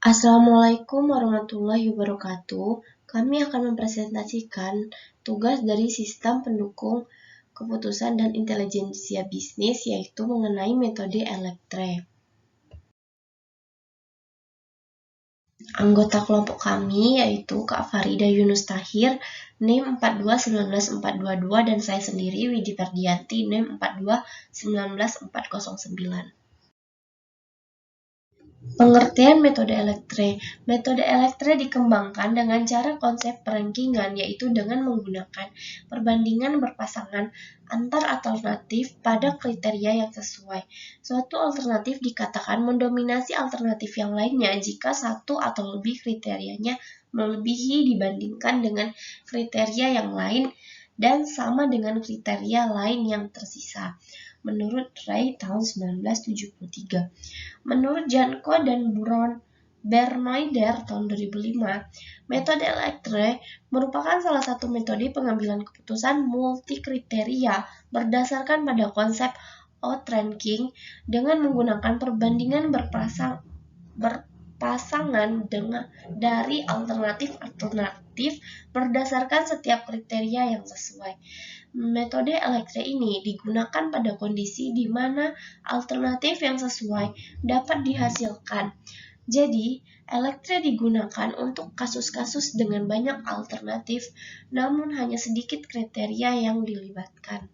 Assalamualaikum warahmatullahi wabarakatuh. Kami akan mempresentasikan tugas dari sistem pendukung keputusan dan intelijensia bisnis, yaitu mengenai metode Electre. Anggota kelompok kami yaitu Kak Farida Yunus Tahir, NIM 4219422, dan saya sendiri Widi Ferdianti, NIM 4219409. Pengertian metode Electre. Metode Electre dikembangkan dengan cara konsep perankingan, yaitu dengan menggunakan perbandingan berpasangan antar alternatif pada kriteria yang sesuai. Suatu alternatif dikatakan mendominasi alternatif yang lainnya jika satu atau lebih kriterianya melebihi dibandingkan dengan kriteria yang lain dan sama dengan kriteria lain yang tersisa. Menurut Ray tahun 1973. Menurut Janko dan Bernauder tahun 2005, metode Electre merupakan salah satu metode pengambilan keputusan multi-kriteria berdasarkan pada konsep outranking dengan menggunakan perbandingan berpasangan dari alternatif berdasarkan setiap kriteria yang sesuai. Metode Electre ini digunakan pada kondisi di mana alternatif yang sesuai dapat dihasilkan. Jadi, Electre digunakan untuk kasus-kasus dengan banyak alternatif, namun hanya sedikit kriteria yang dilibatkan.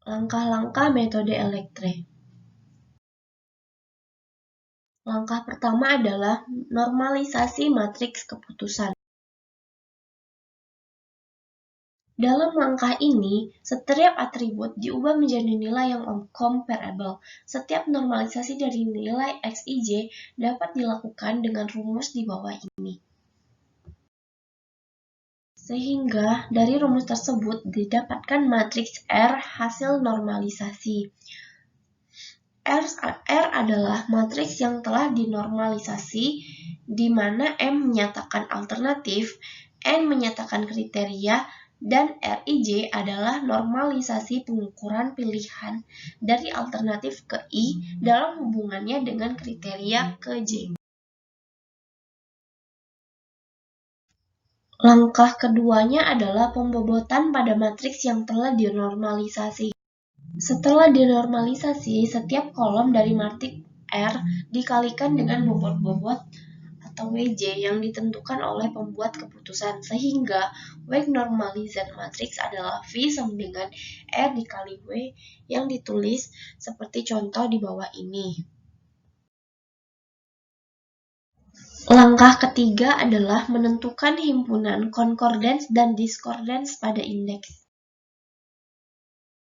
Langkah-langkah metode Electre. Langkah pertama adalah normalisasi matriks keputusan. Dalam langkah ini, setiap atribut diubah menjadi nilai yang comparable. Setiap normalisasi dari nilai Xij dapat dilakukan dengan rumus di bawah ini. Sehingga dari rumus tersebut didapatkan matriks R hasil normalisasi. R adalah matriks yang telah dinormalisasi, di mana M menyatakan alternatif, N menyatakan kriteria, dan Rij adalah normalisasi pengukuran pilihan dari alternatif ke I dalam hubungannya dengan kriteria ke J. Langkah keduanya adalah pembobotan pada matriks yang telah dinormalisasi. Setelah dinormalisasi, setiap kolom dari matriks R dikalikan dengan bobot-bobot atau Wj yang ditentukan oleh pembuat keputusan, sehingga weight normalized matrix adalah V sama dengan R dikali W yang ditulis seperti contoh di bawah ini. Langkah ketiga adalah menentukan himpunan concordance dan discordance pada indeks.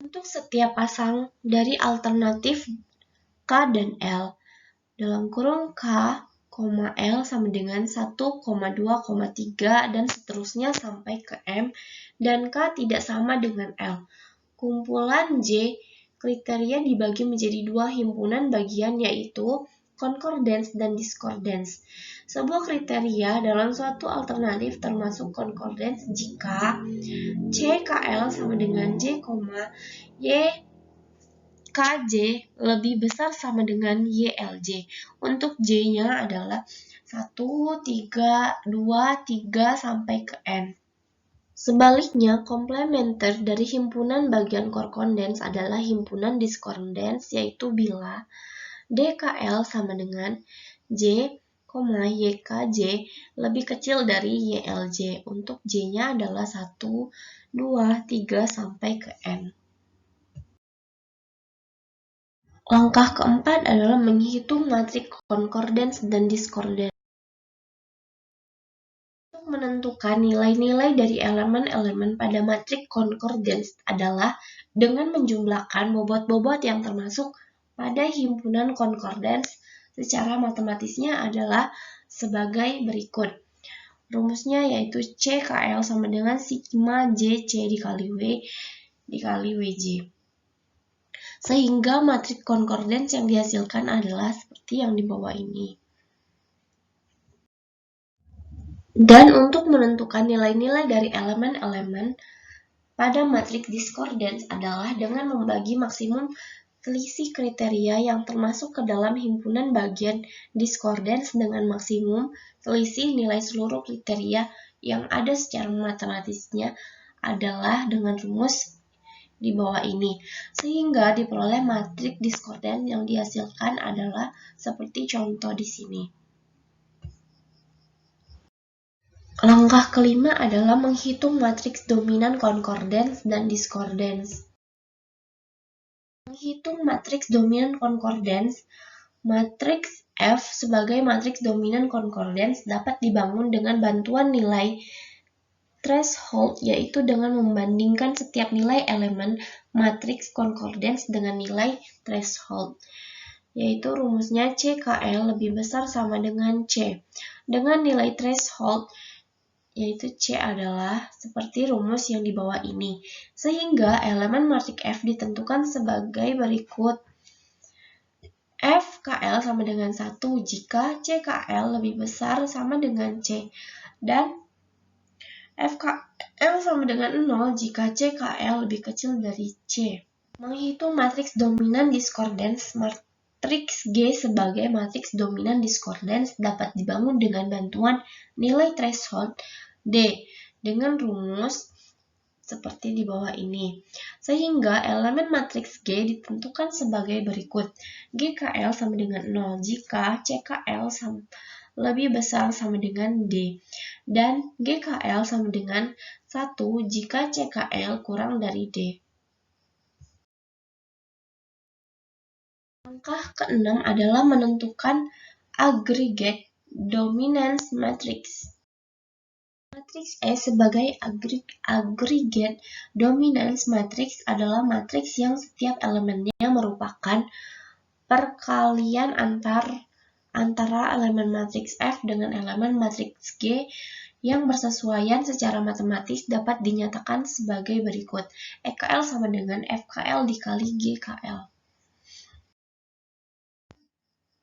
Untuk setiap pasang dari alternatif K dan L, dalam kurung K, L sama dengan 1,2,3 dan seterusnya sampai ke M, dan K tidak sama dengan L. Kumpulan J kriteria dibagi menjadi dua himpunan bagian, yaitu concordance dan discordance. Sebuah kriteria dalam suatu alternatif termasuk concordance jika CKL sama dengan J, Y Kj lebih besar sama dengan YLJ. Untuk J-nya adalah 1, 3, 2, 3, sampai ke N. Sebaliknya, komplementer dari himpunan bagian concordance adalah himpunan discordance, yaitu bila DKL sama dengan J, YKJ lebih kecil dari YLJ. Untuk J-nya adalah 1, 2, 3, sampai ke N. Langkah keempat adalah menghitung matriks concordance dan discordance. Untuk menentukan nilai-nilai dari elemen-elemen pada matriks concordance adalah dengan menjumlahkan bobot-bobot yang termasuk pada himpunan concordance. Secara matematisnya adalah sebagai berikut. Rumusnya yaitu CKL sama dengan sigma JC dikali W dikali WJ. Sehingga matriks concordance yang dihasilkan adalah seperti yang di bawah ini. Dan untuk menentukan nilai-nilai dari elemen-elemen pada matriks discordance adalah dengan membagi maksimum selisih kriteria yang termasuk ke dalam himpunan bagian discordance dengan maksimum selisih nilai seluruh kriteria yang ada secara matematisnya adalah dengan rumus di bawah ini, sehingga diperoleh matriks discordance yang dihasilkan adalah seperti contoh di sini. Langkah kelima adalah menghitung matriks dominan concordance dan discordance. Menghitung matriks dominan concordance, matriks F sebagai matriks dominan concordance dapat dibangun dengan bantuan nilai threshold, yaitu dengan membandingkan setiap nilai elemen matriks concordance dengan nilai threshold, yaitu rumusnya CKL lebih besar sama dengan C. Dengan nilai threshold, yaitu C adalah seperti rumus yang di bawah ini, sehingga elemen matriks F ditentukan sebagai berikut. FKL sama dengan 1 jika CKL lebih besar sama dengan C, dan FKL sama dengan 0 jika CKL lebih kecil dari C. Menghitung matriks dominan discordance, matriks G sebagai matriks dominan discordance dapat dibangun dengan bantuan nilai threshold D dengan rumus seperti di bawah ini, sehingga elemen matriks G ditentukan sebagai berikut. GKL sama dengan 0 jika CKL lebih besar sama dengan D, dan GKL sama dengan 1 jika CKL kurang dari D. Langkah keenam adalah menentukan aggregate dominance matrix. Matriks E sebagai aggregate dominance matrix adalah matriks yang setiap elemennya merupakan perkalian antara elemen matriks F dengan elemen matriks G yang bersesuaian secara matematis dapat dinyatakan sebagai berikut. EKL sama dengan FKL dikali GKL.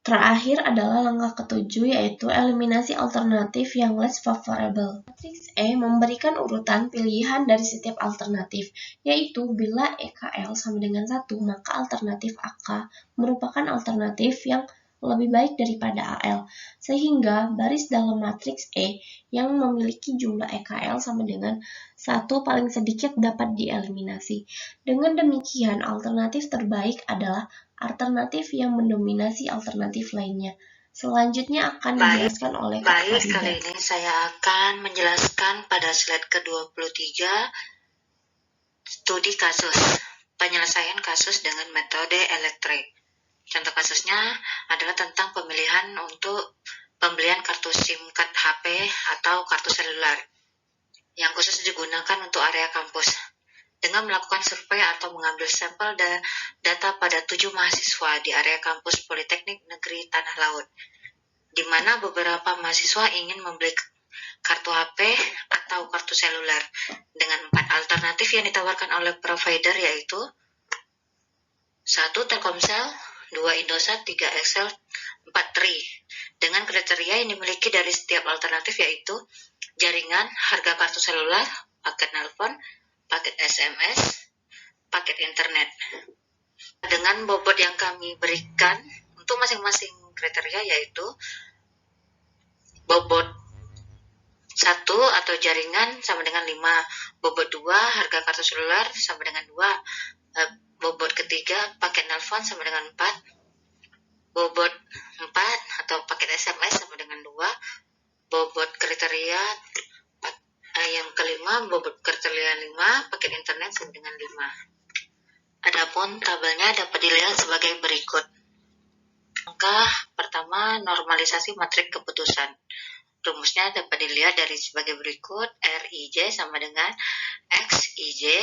Terakhir adalah langkah ketujuh, yaitu eliminasi alternatif yang less favorable. Matriks E memberikan urutan pilihan dari setiap alternatif, yaitu bila EKL sama dengan 1, maka alternatif AK merupakan alternatif yang lebih baik daripada AL, sehingga baris dalam matriks E yang memiliki jumlah EKL sama dengan 1 paling sedikit dapat dieliminasi. Dengan demikian, alternatif terbaik adalah alternatif yang mendominasi alternatif lainnya. Selanjutnya akan dijelaskan oleh Kak Farida. Baik, kali ini saya akan menjelaskan pada slide ke-23 studi kasus, penyelesaian kasus dengan metode elektrik. Contoh kasusnya adalah tentang pemilihan untuk pembelian kartu SIM card HP atau kartu seluler yang khusus digunakan untuk area kampus. Dengan melakukan survei atau mengambil sampel data pada 7 mahasiswa di area kampus Politeknik Negeri Tanah Laut, di mana beberapa mahasiswa ingin membeli kartu HP atau kartu seluler dengan 4 alternatif yang ditawarkan oleh provider, yaitu 1. Telkomsel, 2. Indosat, 3. Excel, 4. Tri, dengan kriteria yang dimiliki dari setiap alternatif, yaitu jaringan, harga kartu seluler, paket nelpon, paket SMS, paket internet. Dengan bobot yang kami berikan untuk masing-masing kriteria, yaitu bobot 1 atau jaringan sama dengan 5, bobot 2 harga kartu seluler sama dengan 2, bobot ketiga paket nelpon sama dengan 4, bobot 4 atau paket SMS sama dengan 2, bobot kriteria yang kelima, bobot kriteria 5, paket internet sama dengan 5. Adapun tabelnya dapat dilihat sebagai berikut. Langkah pertama, normalisasi matriks keputusan. Rumusnya dapat dilihat dari sebagai berikut. RIJ sama dengan XIJ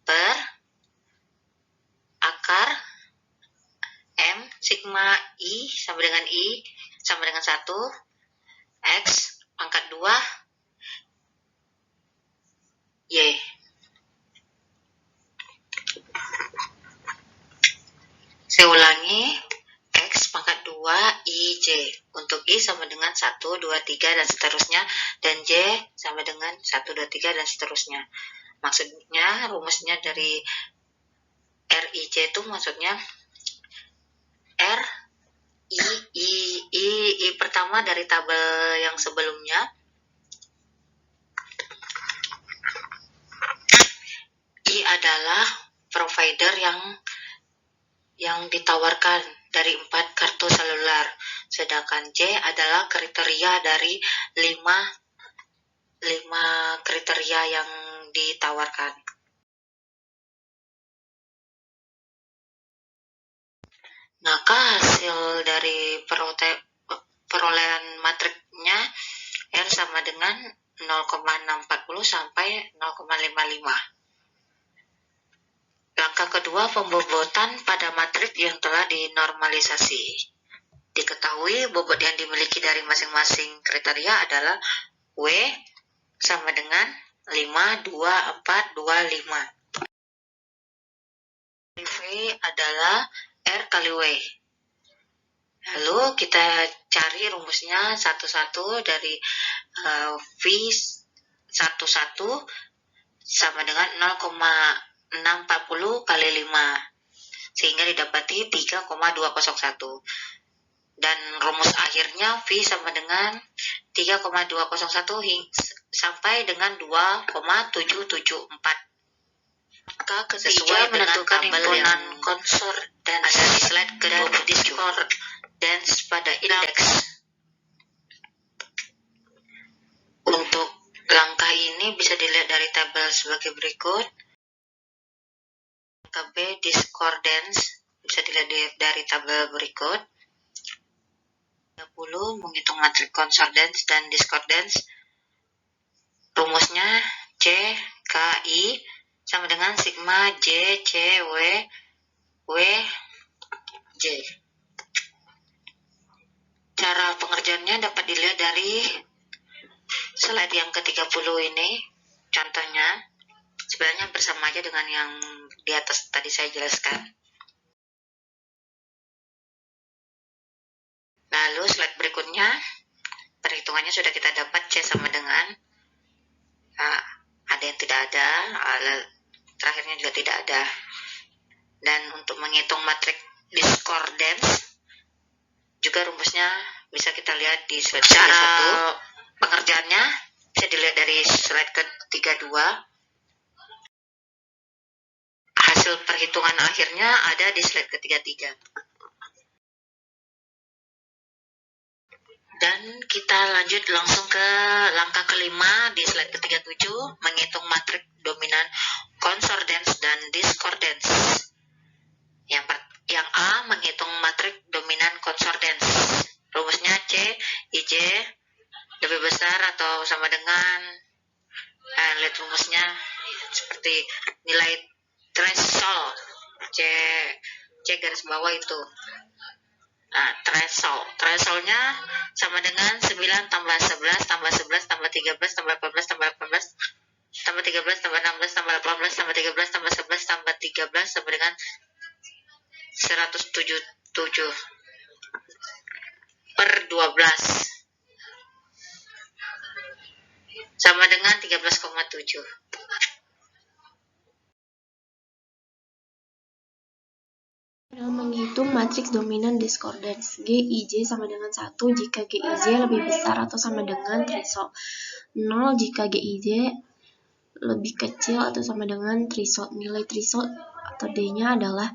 per akar M sigma I sama dengan I sama dengan 1, X pangkat 2 Y. Saya ulangi, X pangkat 2 IJ. Untuk I sama dengan 1, 2, 3 dan seterusnya, dan J sama dengan 1, 2, 3 dan seterusnya. Maksudnya rumusnya dari RIJ itu maksudnya R I pertama dari tabel yang sebelumnya. I adalah provider yang ditawarkan dari 4 kartu seluler, sedangkan J adalah kriteria dari 5 kriteria yang ditawarkan. Maka hasil dari perolehan matriknya R sama dengan 0,640 sampai 0,55. Langkah kedua, pembobotan pada matrik yang telah dinormalisasi. Diketahui bobot yang dimiliki dari masing-masing kriteria adalah W sama dengan 5, 2, 4, 2, 5. V adalah R kali W. Lalu kita cari rumusnya satu-satu dari V11 sama dengan 0,640 kali 5, sehingga didapati 3,201. Dan rumus akhirnya V sama dengan 3,201 sampai dengan 2,774. Maka sesuai menentukan himpunan konsordans ada di slide kedua, diskordans pada indeks. Untuk langkah ini bisa dilihat dari tabel sebagai berikut. Langkah B, diskordans, bisa dilihat dari tabel berikut. 30, menghitung matrik konsordans dan diskordans. Rumusnya C, K, I sama dengan sigma J, C, W, J. Cara pengerjaannya dapat dilihat dari slide yang ke-30 ini. Contohnya, sebenarnya bersama aja dengan yang di atas tadi saya jelaskan. Lalu slide berikutnya, perhitungannya sudah kita dapat C sama dengan, ada yang tidak ada, terakhirnya juga tidak ada. Dan untuk menghitung matrik diskordans, juga rumusnya bisa kita lihat di slide 1. Pengerjaannya bisa dilihat dari slide ke-32. Hasil perhitungan akhirnya ada di slide ke-33. Dan kita lanjut langsung ke langkah kelima di slide ke-37, menghitung matrik dominan konsordans dan diskordans. Yang A, menghitung matrik dominan konsordans. Rumusnya C, IJ lebih besar atau sama dengan, lihat rumusnya seperti nilai threshold, C garis bawah itu. Thresholdnya sama dengan 9 tambah 11 tambah 11 tambah 13 tambah 18 tambah 18 tambah 13 tambah 16 tambah 18 tambah 13 tambah 11 tambah 13 sama dengan 177 per 12 sama dengan 13,7. Menghitung matriks dominan diskordans. GIJ sama dengan 1 jika GIJ lebih besar atau sama dengan threshold. 0 jika GIJ lebih kecil atau sama dengan threshold. Nilai threshold atau D-nya adalah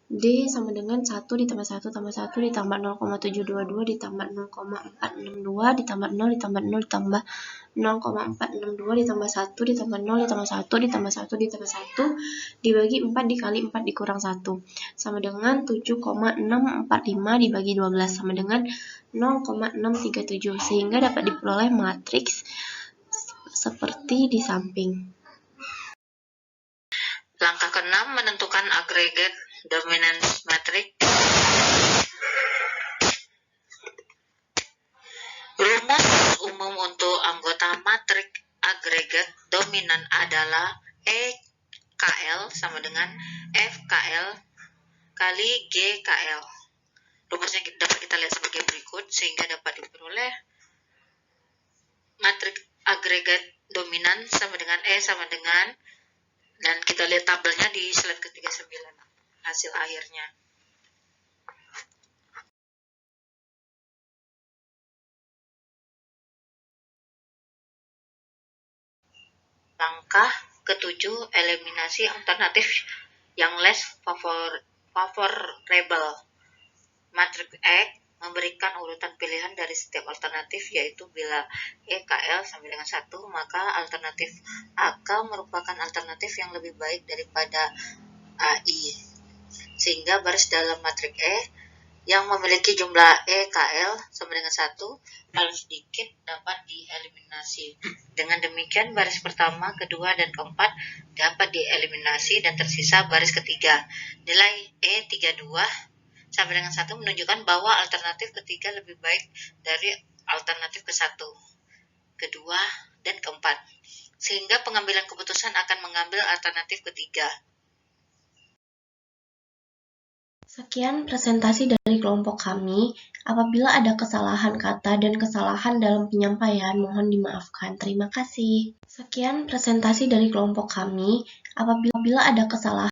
D sama dengan 1 ditambah 1 tambah 1 ditambah 0,722 ditambah 0,462 ditambah 0 ditambah 0 ditambah 0,462 ditambah 1 ditambah 0 ditambah 1 ditambah 1 ditambah 1 dibagi 4 dikali 4 dikurang 1 sama dengan 7,645 dibagi 12 sama dengan 0,637, sehingga dapat diperoleh matriks seperti di samping. Langkah ke-6, menentukan agregat dominance matrix. Rumus umum untuk anggota matrik agregat dominan adalah EKL sama dengan FKL kali GKL. Rumusnya dapat kita lihat sebagai berikut, sehingga dapat diperoleh matrik agregat dominan sama dengan E sama dengan, dan kita lihat tabelnya di slide ke-39. hasil akhirnya. Langkah ketujuh, eliminasi alternatif yang less favorable. Matriks X memberikan urutan pilihan dari setiap alternatif, yaitu bila EKL sama dengan 1, maka alternatif AK merupakan alternatif yang lebih baik daripada AI. Sehingga baris dalam matriks E yang memiliki jumlah EKL sama dengan 1 paling sedikit dapat dieliminasi. Dengan demikian baris pertama, kedua, dan keempat dapat dieliminasi dan tersisa baris ketiga. Nilai E32 sama dengan 1 menunjukkan bahwa alternatif ketiga lebih baik dari alternatif ke-1, kedua, dan keempat. Sehingga pengambilan keputusan akan mengambil alternatif ketiga. Sekian presentasi dari kelompok kami. Apabila ada kesalahan kata dan kesalahan dalam penyampaian, mohon dimaafkan. Terima kasih. Sekian presentasi dari kelompok kami. Apabila ada kesalahan